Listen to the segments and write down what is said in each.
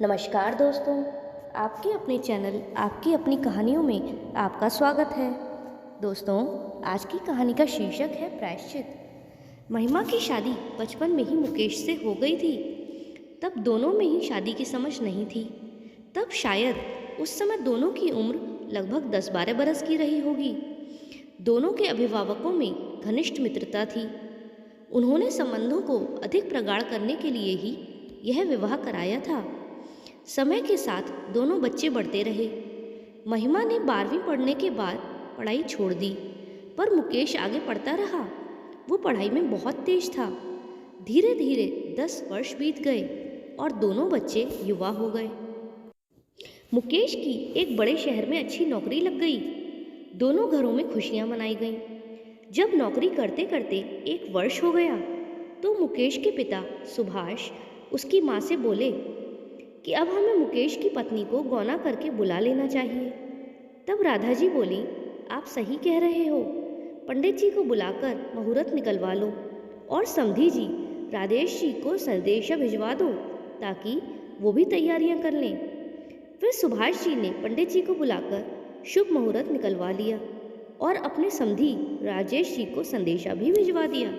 नमस्कार दोस्तों, आपके अपने चैनल आपकी अपनी कहानियों में आपका स्वागत है। दोस्तों, आज की कहानी का शीर्षक है प्रायश्चित। महिमा की शादी बचपन में ही मुकेश से हो गई थी। तब दोनों में ही शादी की समझ नहीं थी। तब शायद उस समय दोनों की उम्र लगभग 10-12 बरस की रही होगी। दोनों के अभिभावकों में घनिष्ठ मित्रता थी। उन्होंने संबंधों को अधिक प्रगाढ़ करने के लिए ही यह विवाह कराया था। समय के साथ दोनों बच्चे बढ़ते रहे। महिमा ने 12वीं पढ़ने के बाद पढ़ाई छोड़ दी, पर मुकेश आगे पढ़ता रहा। वो पढ़ाई में बहुत तेज था। धीरे धीरे 10 वर्ष बीत गए और दोनों बच्चे युवा हो गए। मुकेश की एक बड़े शहर में अच्छी नौकरी लग गई। दोनों घरों में खुशियां मनाई गईं। जब नौकरी करते करते 1 वर्ष हो गया, तो मुकेश के पिता सुभाष उसकी माँ से बोले कि अब हमें मुकेश की पत्नी को गौना करके बुला लेना चाहिए। तब राधा जी बोली, आप सही कह रहे हो, पंडित जी को बुलाकर मुहूर्त निकलवा लो और समधी जी राधेश जी को संदेशा भिजवा दो ताकि वो भी तैयारियां कर लें। फिर सुभाष जी ने पंडित जी को बुलाकर शुभ मुहूर्त निकलवा लिया और अपने समधी राजेश जी को संदेशा भी भिजवा दिया।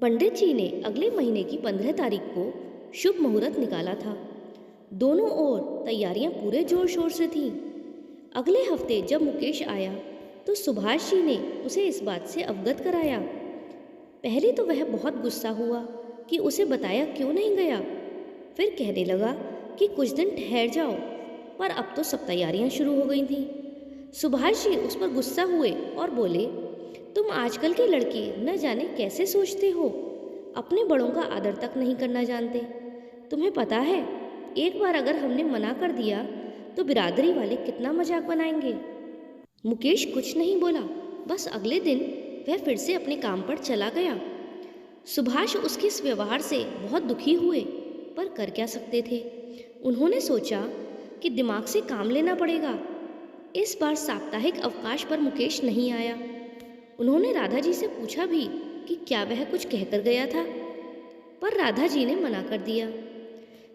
पंडित जी ने अगले महीने की 15 तारीख को शुभ मुहूर्त निकाला था। दोनों ओर तैयारियां पूरे जोर शोर से थीं। अगले हफ्ते जब मुकेश आया तो सुभाष जी ने उसे इस बात से अवगत कराया। पहले तो वह बहुत गुस्सा हुआ कि उसे बताया क्यों नहीं गया। फिर कहने लगा कि कुछ दिन ठहर जाओ, पर अब तो सब तैयारियां शुरू हो गई थीं। सुभाष जी उस पर गुस्सा हुए और बोले, तुम आजकल के लड़के न जाने कैसे सोचते हो, अपने बड़ों का आदर तक नहीं करना जानते। तुम्हें पता है, एक बार अगर हमने मना कर दिया तो बिरादरी वाले कितना मजाक बनाएंगे। मुकेश कुछ नहीं बोला, बस अगले दिन वह फिर से अपने काम पर चला गया। सुभाष उसके इस व्यवहार से बहुत दुखी हुए, पर कर क्या सकते थे। उन्होंने सोचा कि दिमाग से काम लेना पड़ेगा। इस बार साप्ताहिक अवकाश पर मुकेश नहीं आया। उन्होंने राधा जी से पूछा भी कि क्या वह कुछ कहकर गया था, पर राधा जी ने मना कर दिया।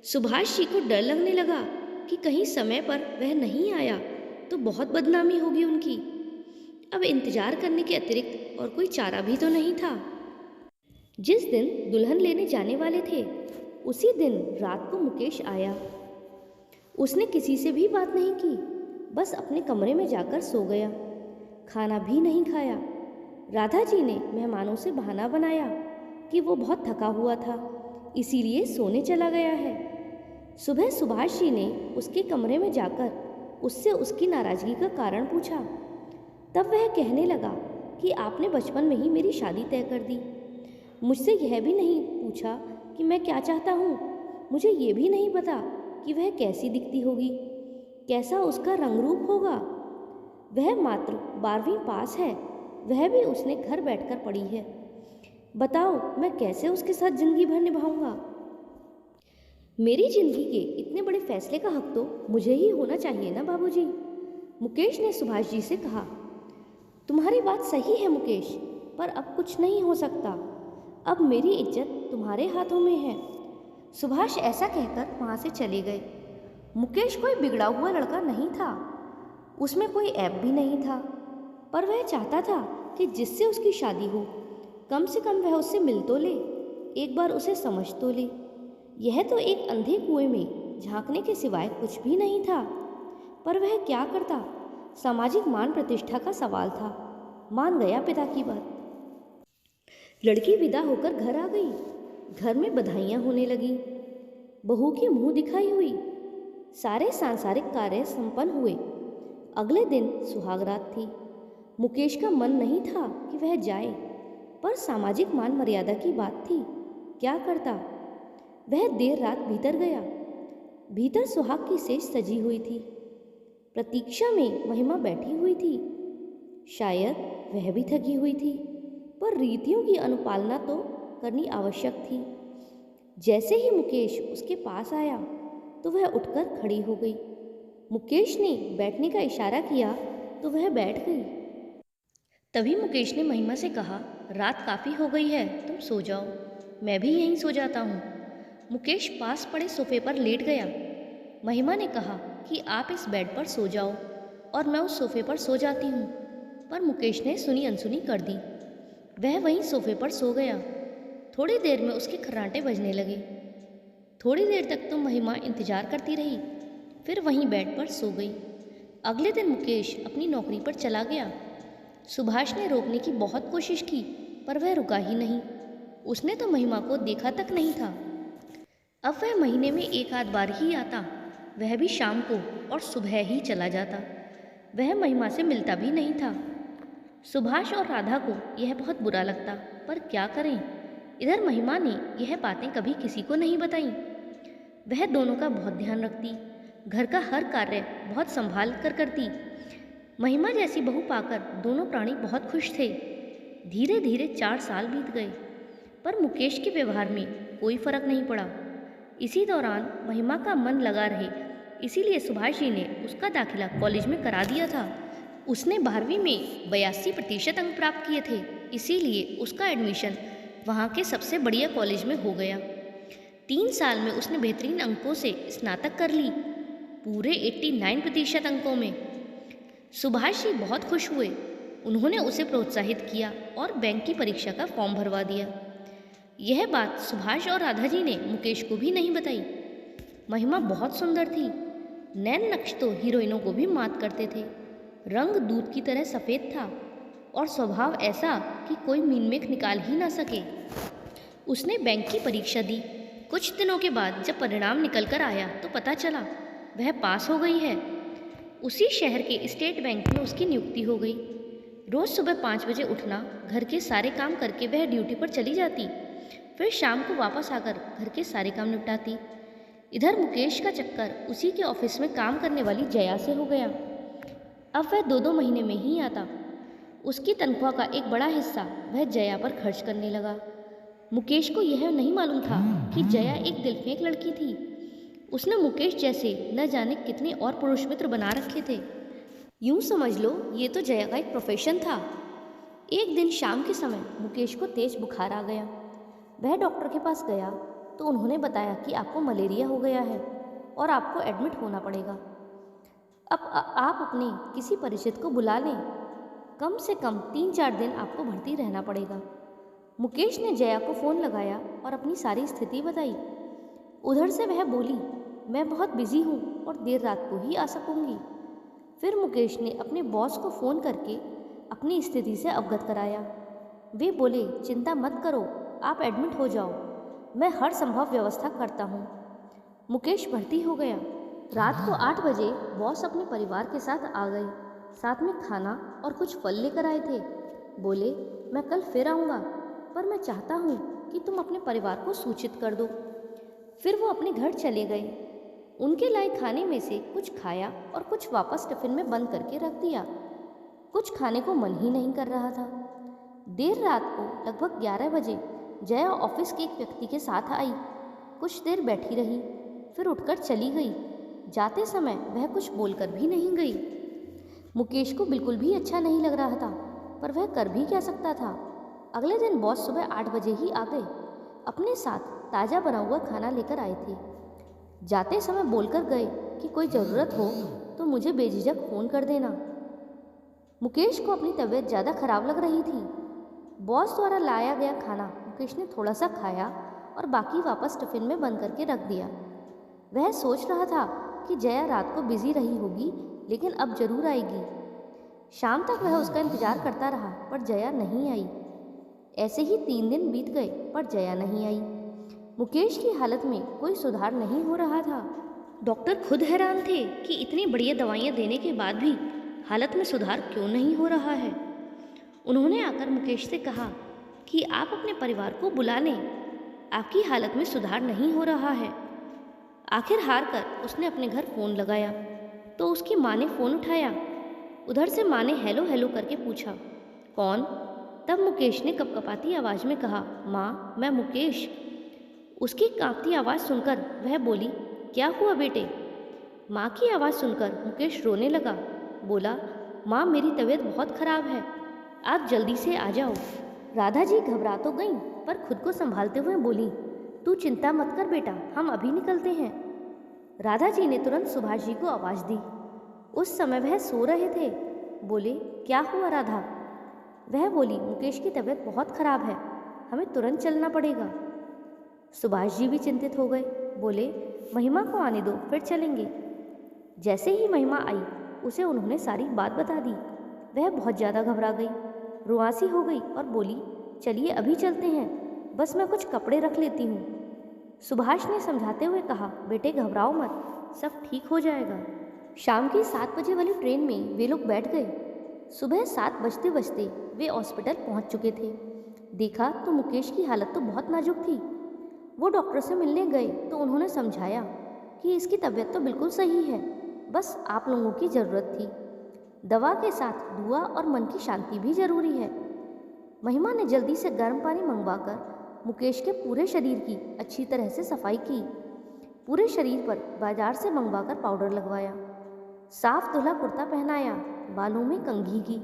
सुभाष जी को डर लगने लगा कि कहीं समय पर वह नहीं आया तो बहुत बदनामी होगी उनकी। अब इंतजार करने के अतिरिक्त और कोई चारा भी तो नहीं था। जिस दिन दुल्हन लेने जाने वाले थे, उसी दिन रात को मुकेश आया। उसने किसी से भी बात नहीं की, बस अपने कमरे में जाकर सो गया। खाना भी नहीं खाया। राधा जी ने मेहमानों से बहाना बनाया कि वो बहुत थका हुआ था, इसीलिए सोने चला गया है। सुबह सुभाष जी ने उसके कमरे में जाकर उससे उसकी नाराज़गी का कारण पूछा। तब वह कहने लगा कि आपने बचपन में ही मेरी शादी तय कर दी। मुझसे यह भी नहीं पूछा कि मैं क्या चाहता हूँ। मुझे ये भी नहीं पता कि वह कैसी दिखती होगी, कैसा उसका रंग रूप होगा। वह मात्र 12वीं पास है, वह भी उसने घर बैठकर पढ़ी है। बताओ, मैं कैसे उसके साथ जिंदगी भर निभाऊंगा। मेरी जिंदगी के इतने बड़े फैसले का हक तो मुझे ही होना चाहिए ना बाबूजी। मुकेश ने सुभाष जी से कहा। तुम्हारी बात सही है मुकेश, पर अब कुछ नहीं हो सकता। अब मेरी इज्जत तुम्हारे हाथों में है। सुभाष ऐसा कहकर वहाँ से चले गए। मुकेश कोई बिगड़ा हुआ लड़का नहीं था, उसमें कोई ऐब भी नहीं था, पर वह चाहता था कि जिससे उसकी शादी हो, कम से कम वह उससे मिल तो ले, एक बार उसे समझ तो ले। यह तो एक अंधे कुएं में झांकने के सिवाय कुछ भी नहीं था, पर वह क्या करता। सामाजिक मान प्रतिष्ठा का सवाल था। मान गया पिता की बात। लड़की विदा होकर घर आ गई। घर में बधाइयाँ होने लगी। बहू की मुंह दिखाई हुई। सारे सांसारिक कार्य संपन्न हुए। अगले दिन सुहागरात थी। मुकेश का मन नहीं था कि वह जाए, पर सामाजिक मान मर्यादा की बात थी, क्या करता। वह देर रात भीतर गया। भीतर सुहाग की सेज सजी हुई थी। प्रतीक्षा में महिमा बैठी हुई थी। शायद वह भी थकी हुई थी, पर रीतियों की अनुपालना तो करनी आवश्यक थी। जैसे ही मुकेश उसके पास आया तो वह उठकर खड़ी हो गई। मुकेश ने बैठने का इशारा किया तो वह बैठ गई। तभी मुकेश ने महिमा से कहा, रात काफ़ी हो गई है, तुम सो जाओ, मैं भी यहीं सो जाता हूँ। मुकेश पास पड़े सोफे पर लेट गया। महिमा ने कहा कि आप इस बेड पर सो जाओ और मैं उस सोफे पर सो जाती हूँ, पर मुकेश ने सुनी अनसुनी कर दी। वह वहीं सोफे पर सो गया। थोड़ी देर में उसके खर्राटे बजने लगे। थोड़ी देर तक तो महिमा इंतजार करती रही, फिर वहीं बेड पर सो गई। अगले दिन मुकेश अपनी नौकरी पर चला गया। सुभाष ने रोकने की बहुत कोशिश की, पर वह रुका ही नहीं। उसने तो महिमा को देखा तक नहीं था। अब वह महीने में एक आध बार ही आता, वह भी शाम को, और सुबह ही चला जाता। वह महिमा से मिलता भी नहीं था। सुभाष और राधा को यह बहुत बुरा लगता, पर क्या करें। इधर महिमा ने यह बातें कभी किसी को नहीं बताईं। वह दोनों का बहुत ध्यान रखती, घर का हर कार्य बहुत संभाल कर करती। महिमा जैसी बहू पाकर दोनों प्राणी बहुत खुश थे। धीरे धीरे 4 साल बीत गए, पर मुकेश के व्यवहार में कोई फर्क नहीं पड़ा। इसी दौरान महिमा का मन लगा रहे, इसीलिए सुभाष जी ने उसका दाखिला कॉलेज में करा दिया था। उसने 12वीं में 82% अंक प्राप्त किए थे, इसीलिए उसका एडमिशन वहाँ के सबसे बढ़िया कॉलेज में हो गया। 3 साल में उसने बेहतरीन अंकों से स्नातक कर ली, पूरे 89% अंकों में। सुभाष जी बहुत खुश हुए। उन्होंने उसे प्रोत्साहित किया और बैंक की परीक्षा का फॉर्म भरवा दिया। यह बात सुभाष और राधा जी ने मुकेश को भी नहीं बताई। महिमा बहुत सुंदर थी। नैन नक्श तो हीरोइनों को भी मात करते थे। रंग दूध की तरह सफ़ेद था और स्वभाव ऐसा कि कोई मीनमेख निकाल ही ना सके। उसने बैंक की परीक्षा दी। कुछ दिनों के बाद जब परिणाम निकल कर आया तो पता चला वह पास हो गई है। उसी शहर के स्टेट बैंक में उसकी नियुक्ति हो गई। रोज़ सुबह 5 बजे उठना, घर के सारे काम करके वह ड्यूटी पर चली जाती, फिर शाम को वापस आकर घर के सारे काम निपटाती। इधर मुकेश का चक्कर उसी के ऑफिस में काम करने वाली जया से हो गया। अब वह 2-2 महीने में ही आता। उसकी तनख्वाह का एक बड़ा हिस्सा वह जया पर खर्च करने लगा। मुकेश को यह नहीं मालूम था कि जया एक दिलफेंक लड़की थी। उसने मुकेश जैसे न जाने कितने और पुरुष मित्र बना रखे थे। यूं समझ लो ये तो जया का एक प्रोफेशन था। एक दिन शाम के समय मुकेश को तेज बुखार आ गया। वह डॉक्टर के पास गया तो उन्होंने बताया कि आपको मलेरिया हो गया है और आपको एडमिट होना पड़ेगा। अब आप अपने किसी परिचित को बुला लें, कम से कम 3-4 दिन आपको भर्ती रहना पड़ेगा। मुकेश ने जया को फ़ोन लगाया और अपनी सारी स्थिति बताई। उधर से वह बोली, मैं बहुत बिजी हूँ और देर रात को ही आ सकूँगी। फिर मुकेश ने अपने बॉस को फ़ोन करके अपनी स्थिति से अवगत कराया। वे बोले, चिंता मत करो, आप एडमिट हो जाओ, मैं हर संभव व्यवस्था करता हूँ। मुकेश भर्ती हो गया। रात को 8 बजे बॉस अपने परिवार के साथ आ गए। साथ में खाना और कुछ फल लेकर आए थे। बोले, मैं कल फिर आऊँगा, पर मैं चाहता हूँ कि तुम अपने परिवार को सूचित कर दो। फिर वो अपने घर चले गए। उनके लाए खाने में से कुछ खाया और कुछ वापस टिफिन में बंद करके रख दिया। कुछ खाने को मन ही नहीं कर रहा था। देर रात को लगभग 11 बजे जया ऑफिस के एक व्यक्ति के साथ आई। कुछ देर बैठी रही, फिर उठकर चली गई। जाते समय वह कुछ बोलकर भी नहीं गई। मुकेश को बिल्कुल भी अच्छा नहीं लग रहा था, पर वह कर भी क्या सकता था। अगले दिन बॉस सुबह 8 बजे ही आ गए। अपने साथ ताज़ा बना हुआ खाना लेकर आए थे। जाते समय बोलकर गए कि कोई ज़रूरत हो तो मुझे बेझिझक फ़ोन कर देना। मुकेश को अपनी तबीयत ज़्यादा खराब लग रही थी। बॉस द्वारा लाया गया खाना मुकेश ने थोड़ा सा खाया और बाकी वापस टिफिन में बंद करके रख दिया। वह सोच रहा था कि जया रात को बिजी रही होगी, लेकिन अब जरूर आएगी। शाम तक वह उसका इंतजार करता रहा, पर जया नहीं आई। ऐसे ही 3 दिन बीत गए, पर जया नहीं आई। मुकेश की हालत में कोई सुधार नहीं हो रहा था। डॉक्टर खुद हैरान थे कि इतनी बढ़िया दवाइयाँ देने के बाद भी हालत में सुधार क्यों नहीं हो रहा है। उन्होंने आकर मुकेश से कहा कि आप अपने परिवार को बुला लें, आपकी हालत में सुधार नहीं हो रहा है। आखिर हार कर उसने अपने घर फ़ोन लगाया तो उसकी माँ ने फ़ोन उठाया। उधर से माँ ने हेलो हेलो करके पूछा, कौन? तब मुकेश ने कपकपाती आवाज़ में कहा, माँ, मैं मुकेश। उसकी कांपती आवाज़ सुनकर वह बोली, क्या हुआ बेटे? माँ की आवाज़ सुनकर मुकेश रोने लगा। बोला, माँ, मेरी तबीयत बहुत ख़राब है, आप जल्दी से आ जाओ। राधा जी घबरा तो गईं, पर खुद को संभालते हुए बोली, तू चिंता मत कर बेटा, हम अभी निकलते हैं। राधा जी ने तुरंत सुभाष जी को आवाज़ दी। उस समय वह सो रहे थे। बोले, क्या हुआ राधा? वह बोली, मुकेश की तबीयत बहुत खराब है, हमें तुरंत चलना पड़ेगा। सुभाष जी भी चिंतित हो गए। बोले, महिमा को आने दो, फिर चलेंगे। जैसे ही महिमा आई, उसे उन्होंने सारी बात बता दी। वह बहुत ज़्यादा घबरा गई, रुआंसी हो गई और बोली, चलिए अभी चलते हैं, बस मैं कुछ कपड़े रख लेती हूँ। सुभाष ने समझाते हुए कहा, बेटे घबराओ मत, सब ठीक हो जाएगा। शाम की 7 बजे वाली ट्रेन में वे लोग बैठ गए। सुबह 7 बजते बजते वे हॉस्पिटल पहुंच चुके थे। देखा तो मुकेश की हालत तो बहुत नाजुक थी। वो डॉक्टर से मिलने गए तो उन्होंने समझाया कि इसकी तबीयत तो बिल्कुल सही है, बस आप लोगों की ज़रूरत थी। दवा के साथ दुआ और मन की शांति भी ज़रूरी है। महिमा ने जल्दी से गर्म पानी मंगवाकर मुकेश के पूरे शरीर की अच्छी तरह से सफाई की। पूरे शरीर पर बाजार से मंगवाकर पाउडर लगवाया, साफ धुला कुर्ता पहनाया, बालों में कंघी की।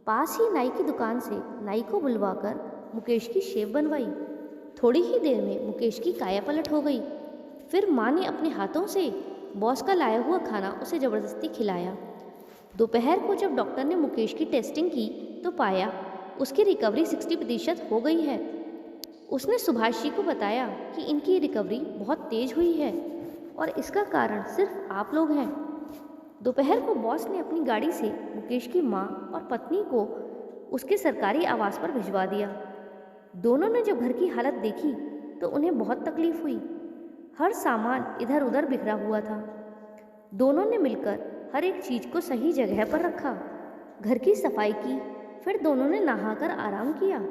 पास ही नाई की दुकान से नाई को बुलवाकर मुकेश की शेव बनवाई। थोड़ी ही देर में मुकेश की काया पलट हो गई। फिर माँ ने अपने हाथों से बॉस का लाया हुआ खाना उसे ज़बरदस्ती खिलाया। दोपहर को जब डॉक्टर ने मुकेश की टेस्टिंग की तो पाया उसकी रिकवरी 60% हो गई है। उसने सुभाष जी को बताया कि इनकी रिकवरी बहुत तेज़ हुई है और इसका कारण सिर्फ आप लोग हैं। दोपहर को बॉस ने अपनी गाड़ी से मुकेश की माँ और पत्नी को उसके सरकारी आवास पर भिजवा दिया। दोनों ने जब घर की हालत देखी तो उन्हें बहुत तकलीफ हुई। हर सामान इधर उधर बिखरा हुआ था। दोनों ने मिलकर हर एक चीज़ को सही जगह पर रखा, घर की सफाई की। फिर दोनों ने नहाकर आराम किया।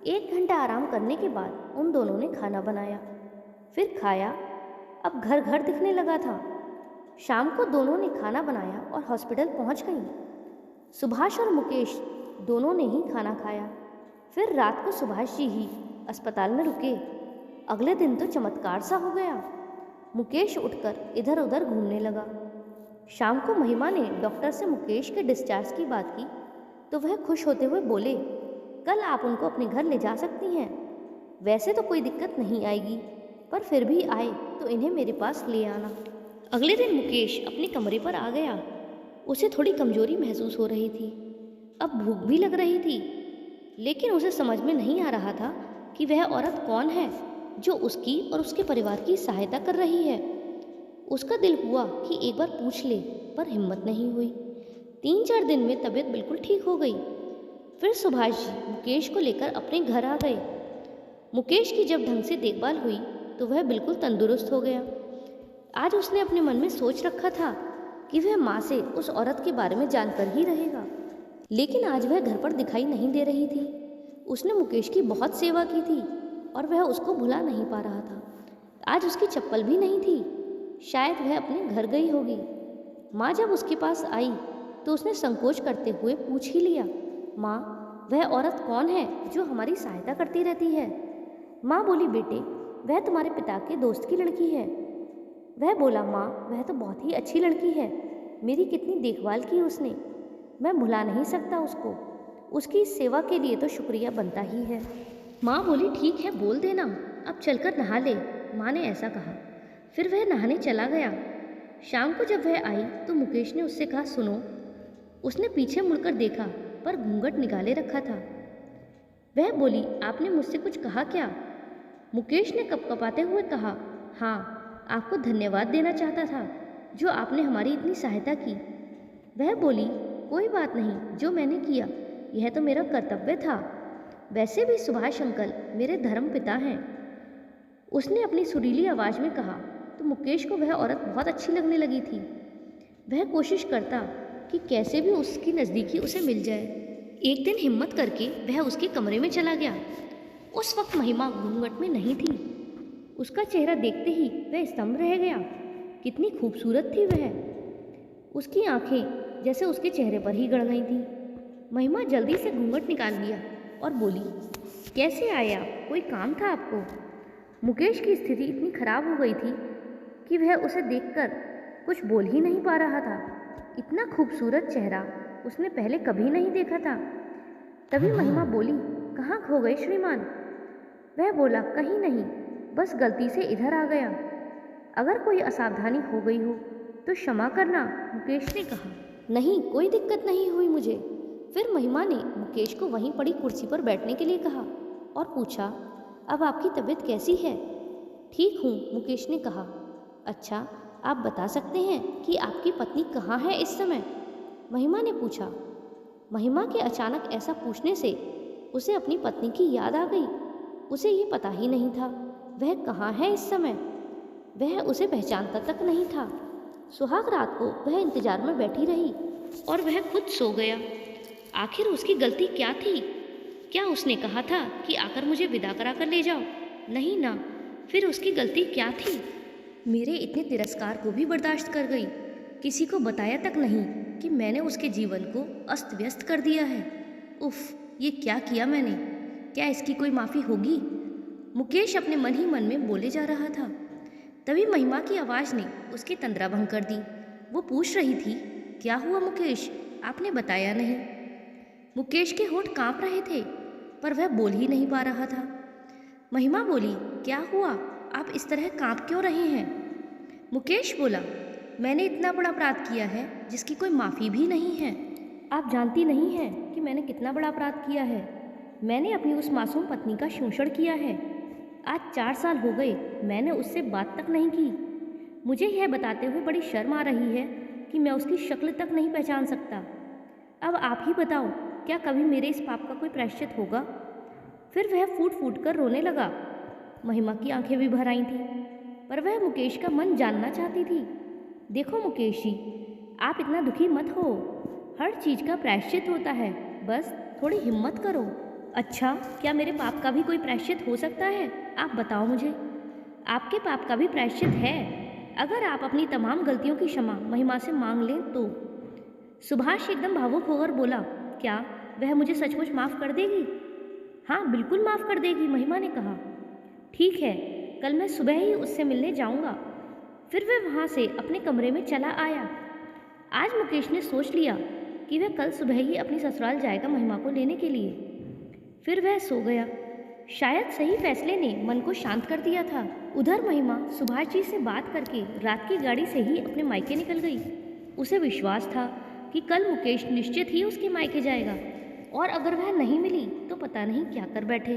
1 घंटा आराम करने के बाद उन दोनों ने खाना बनाया, फिर खाया। अब घर घर दिखने लगा था। शाम को दोनों ने खाना बनाया और हॉस्पिटल पहुंच गईं। सुभाष और मुकेश दोनों ने ही खाना खाया। फिर रात को सुभाष जी ही अस्पताल में रुके। अगले दिन तो चमत्कार सा हो गया। मुकेश उठकर इधर उधर घूमने लगा। शाम को महिमा ने डॉक्टर से मुकेश के डिस्चार्ज की बात की तो वह खुश होते हुए बोले, कल आप उनको अपने घर ले जा सकती हैं। वैसे तो कोई दिक्कत नहीं आएगी, पर फिर भी आए तो इन्हें मेरे पास ले आना। अगले दिन मुकेश अपने कमरे पर आ गया। उसे थोड़ी कमजोरी महसूस हो रही थी। अब भूख भी लग रही थी, लेकिन उसे समझ में नहीं आ रहा था कि वह औरत कौन है जो उसकी और उसके परिवार की सहायता कर रही है। उसका दिल हुआ कि एक बार पूछ ले, पर हिम्मत नहीं हुई। 3-4 दिन में तबीयत बिल्कुल ठीक हो गई। फिर सुभाष जी मुकेश को लेकर अपने घर आ गए। मुकेश की जब ढंग से देखभाल हुई तो वह बिल्कुल तंदुरुस्त हो गया। आज उसने अपने मन में सोच रखा था कि वह माँ से उस औरत के बारे में जानकर ही रहेगा, लेकिन आज वह घर पर दिखाई नहीं दे रही थी। उसने मुकेश की बहुत सेवा की थी और वह उसको भुला नहीं पा रहा था। आज उसकी चप्पल भी नहीं थी, शायद वह अपने घर गई होगी। माँ जब उसके पास आई तो उसने संकोच करते हुए पूछ ही लिया, माँ वह औरत कौन है जो हमारी सहायता करती रहती है? माँ बोली, बेटे वह तुम्हारे पिता के दोस्त की लड़की है। वह बोला, माँ वह तो बहुत ही अच्छी लड़की है, मेरी कितनी देखभाल की उसने, मैं भुला नहीं सकता उसको। उसकी इस सेवा के लिए तो शुक्रिया बनता ही है। माँ बोली, ठीक है बोल देना, अब चलकर नहा ले। माँ ने ऐसा कहा। फिर वह नहाने चला गया। शाम को जब वह आई तो मुकेश ने उससे कहा, सुनो। उसने पीछे मुड़कर देखा पर घूंघट निकाले रखा था। वह बोली, आपने मुझसे कुछ कहा क्या? मुकेश ने कपकपाते हुए कहा, हाँ आपको धन्यवाद देना चाहता था जो आपने हमारी इतनी सहायता की। वह बोली, कोई बात नहीं, जो मैंने किया यह तो मेरा कर्तव्य था। वैसे भी सुभाष अंकल मेरे धर्म पिता हैं। उसने अपनी सुरीली आवाज़ में कहा तो मुकेश को वह औरत बहुत अच्छी लगने लगी थी। वह कोशिश करता कि कैसे भी उसकी नज़दीकी उसे मिल जाए। एक दिन हिम्मत करके वह उसके कमरे में चला गया। उस वक्त महिमा घूंघट में नहीं थी। उसका चेहरा देखते ही वह स्तंभ रह गया। कितनी खूबसूरत थी वह। उसकी आंखें जैसे उसके चेहरे पर ही गड़ गई थीं। महिमा जल्दी से घूंघट निकाल लिया और बोली, कैसे आए आप? कोई काम था आपको? मुकेश की स्थिति इतनी खराब हो गई थी कि वह उसे देखकर कुछ बोल ही नहीं पा रहा था। इतना खूबसूरत चेहरा उसने पहले कभी नहीं देखा था। तभी महिमा बोली, कहाँ खो गए श्रीमान? वह बोला, कहीं नहीं, बस गलती से इधर आ गया। अगर कोई असावधानी हो गई हो तो क्षमा करना, मुकेश ने कहा। नहीं, कोई दिक्कत नहीं हुई मुझे। फिर महिमा ने मुकेश को वहीं पड़ी कुर्सी पर बैठने के लिए कहा और पूछा, अब आपकी तबीयत कैसी है? ठीक हूँ, मुकेश ने कहा। अच्छा, आप बता सकते हैं कि आपकी पत्नी कहाँ है इस समय? महिमा ने पूछा। महिमा के अचानक ऐसा पूछने से उसे अपनी पत्नी की याद आ गई। उसे ये पता ही नहीं था वह कहाँ है इस समय। वह उसे पहचानता तक नहीं था। सुहाग रात को वह इंतजार में बैठी रही और वह खुद सो गया। आखिर उसकी गलती क्या थी? क्या उसने कहा था कि आकर मुझे विदा करा कर ले जाओ? नहीं ना, फिर उसकी गलती क्या थी? मेरे इतने तिरस्कार को भी बर्दाश्त कर गई, किसी को बताया तक नहीं कि मैंने उसके जीवन को अस्त व्यस्त कर दिया है। उफ, ये क्या किया मैंने? क्या इसकी कोई माफ़ी होगी? मुकेश अपने मन ही मन में बोले जा रहा था। तभी महिमा की आवाज़ ने उसकी तंद्रा भंग कर दी। वो पूछ रही थी, क्या हुआ मुकेश, आपने बताया नहीं? मुकेश के होंठ कांप रहे थे पर वह बोल ही नहीं पा रहा था। महिमा बोली, क्या हुआ, आप इस तरह कांप क्यों रहे हैं? मुकेश बोला, मैंने इतना बड़ा अपराध किया है जिसकी कोई माफ़ी भी नहीं है। आप जानती नहीं हैं कि मैंने कितना बड़ा अपराध किया है। मैंने अपनी उस मासूम पत्नी का शोषण किया है। आज 4 साल हो गए मैंने उससे बात तक नहीं की। मुझे यह बताते हुए बड़ी शर्म आ रही है कि मैं उसकी शक्ल तक नहीं पहचान सकता। अब आप ही बताओ, क्या कभी मेरे इस पाप का कोई प्रायश्चित होगा? फिर वह फूट फूट कर रोने लगा। महिमा की आंखें भी भर आई थीं, पर वह मुकेश का मन जानना चाहती थी। देखो मुकेश जी, आप इतना दुखी मत हो। हर चीज़ का प्रायश्चित होता है, बस थोड़ी हिम्मत करो। अच्छा, क्या मेरे पाप का भी कोई प्रायश्चित हो सकता है? आप बताओ मुझे। आपके पाप का भी प्रायश्चित है, अगर आप अपनी तमाम गलतियों की क्षमा महिमा से मांग लें तो। सुभाष एकदम भावुक होकर बोला, क्या वह मुझे सचमुच माफ़ कर देगी? हाँ, बिल्कुल माफ़ कर देगी, महिमा ने कहा। ठीक है, कल मैं सुबह ही उससे मिलने जाऊंगा। फिर वह वहाँ से अपने कमरे में चला आया। आज मुकेश ने सोच लिया कि वह कल सुबह ही अपनी ससुराल जाएगा महिमा को लेने के लिए। फिर वह सो गया। शायद सही फैसले ने मन को शांत कर दिया था। उधर महिमा सुभाष जी से बात करके रात की गाड़ी से ही अपने मायके निकल गई। उसे विश्वास था कि कल मुकेश निश्चित ही उसके मायके जाएगा और अगर वह नहीं मिली तो पता नहीं क्या कर बैठे।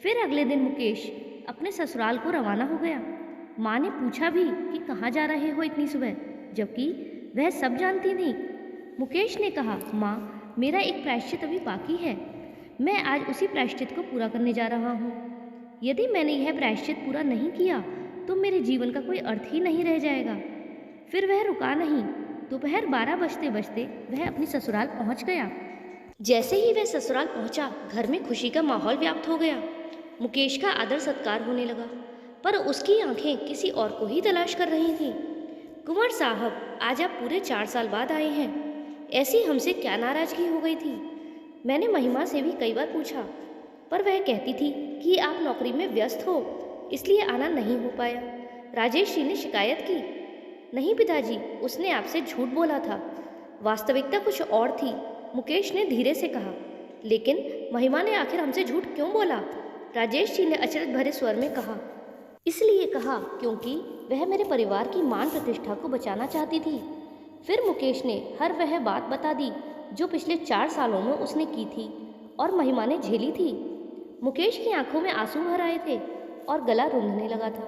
फिर अगले दिन मुकेश अपने ससुराल को रवाना हो गया। माँ ने पूछा भी कि कहाँ जा रहे हो इतनी सुबह, जबकि वह सब जानती थी। मुकेश ने कहा, माँ, मेरा एक प्रायश्चित अभी बाकी है। मैं आज उसी प्रायश्चित को पूरा करने जा रहा हूँ। यदि मैंने यह प्रायश्चित पूरा नहीं किया तो मेरे जीवन का कोई अर्थ ही नहीं रह जाएगा। फिर वह रुका नहीं। दोपहर 12 बजते बजते वह अपनी ससुराल पहुँच गया। जैसे ही वह ससुराल पहुँचा, घर में खुशी का माहौल व्याप्त हो गया। मुकेश का आदर सत्कार होने लगा, पर उसकी आंखें किसी और को ही तलाश कर रही थीं। कुंवर साहब, आज आप पूरे 4 साल बाद आए हैं। ऐसी हमसे क्या नाराज़गी हो गई थी? मैंने महिमा से भी कई बार पूछा, पर वह कहती थी कि आप नौकरी में व्यस्त हो, इसलिए आना नहीं हो पाया। राजेश जी ने शिकायत की। नहीं पिताजी, उसने आपसे झूठ बोला था। वास्तविकता कुछ और थी, मुकेश ने धीरे से कहा। लेकिन महिमा ने आखिर हमसे झूठ क्यों बोला? राजेश जी ने अचरज भरे स्वर में कहा। इसलिए कहा क्योंकि वह मेरे परिवार की मान प्रतिष्ठा को बचाना चाहती थी। फिर मुकेश ने हर वह बात बता दी जो पिछले 4 सालों में उसने की थी और महिमा ने झेली थी। मुकेश की आंखों में आंसू भर आए थे और गला रूंधने लगा था।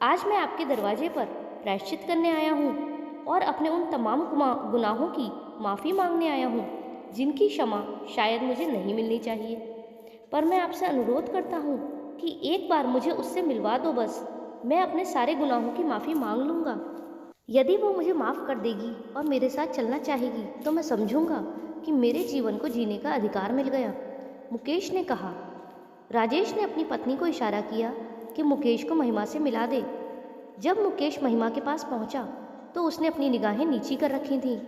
आज मैं आपके दरवाजे पर प्रायश्चित करने आया हूँ और अपने उन तमाम गुनाहों की माफ़ी मांगने आया हूँ जिनकी क्षमा शायद मुझे नहीं मिलनी चाहिए। पर मैं आपसे अनुरोध करता हूँ कि एक बार मुझे उससे मिलवा दो बस। मैं अपने सारे गुनाहों की माफ़ी मांग लूँगा। यदि वो मुझे माफ़ कर देगी और मेरे साथ चलना चाहेगी तो मैं समझूंगा कि मेरे जीवन को जीने का अधिकार मिल गया, मुकेश ने कहा। राजेश ने अपनी पत्नी को इशारा किया कि मुकेश को महिमा से मिला दे। जब मुकेश महिमा के पास पहुंचा तो उसने अपनी निगाहें नीची कर रखी थीं।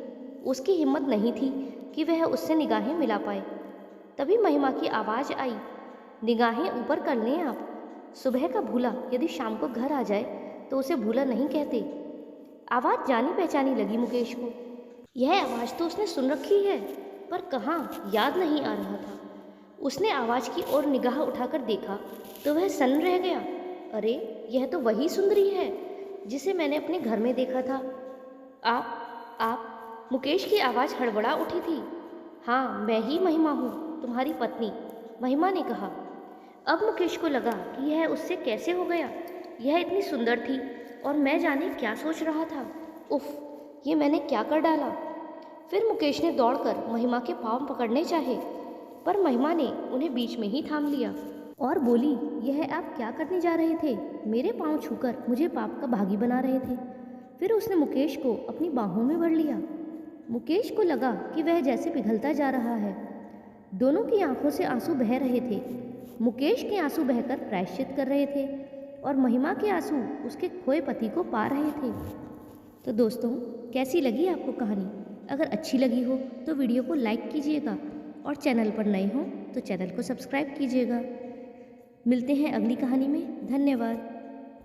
उसकी हिम्मत नहीं थी कि वह उससे निगाहें मिला पाए। तभी महिमा की आवाज़ आई, निगाहें ऊपर कर लें आप। सुबह का भूला यदि शाम को घर आ जाए तो उसे भूला नहीं कहते। आवाज़ जानी पहचानी लगी मुकेश को। यह आवाज़ तो उसने सुन रखी है, पर कहाँ, याद नहीं आ रहा था। उसने आवाज़ की ओर निगाह उठाकर देखा तो वह सन्न रह गया। अरे, यह तो वही सुंदरी है जिसे मैंने अपने घर में देखा था। आप मुकेश की आवाज़ हड़बड़ा उठी थी। हाँ, मैं ही महिमा हूँ, तुम्हारी पत्नी, महिमा ने कहा। अब मुकेश को लगा कि यह उससे कैसे हो गया। यह इतनी सुंदर थी और मैं जाने क्या सोच रहा था। उफ, ये मैंने क्या कर डाला। फिर मुकेश ने दौड़कर महिमा के पाँव पकड़ने चाहे, पर महिमा ने उन्हें बीच में ही थाम लिया और बोली, यह आप क्या करने जा रहे थे? मेरे पाँव छूकर मुझे पाप का भागी बना रहे थे। फिर उसने मुकेश को अपनी बाहों में भर लिया। मुकेश को लगा कि वह जैसे पिघलता जा रहा है। दोनों की आंखों से आंसू बह रहे थे। मुकेश के आंसू बहकर प्रायश्चित कर रहे थे और महिमा के आंसू उसके खोए पति को पा रहे थे। तो दोस्तों, कैसी लगी आपको कहानी? अगर अच्छी लगी हो तो वीडियो को लाइक कीजिएगा और चैनल पर नए हो तो चैनल को सब्सक्राइब कीजिएगा। मिलते हैं अगली कहानी में। धन्यवाद।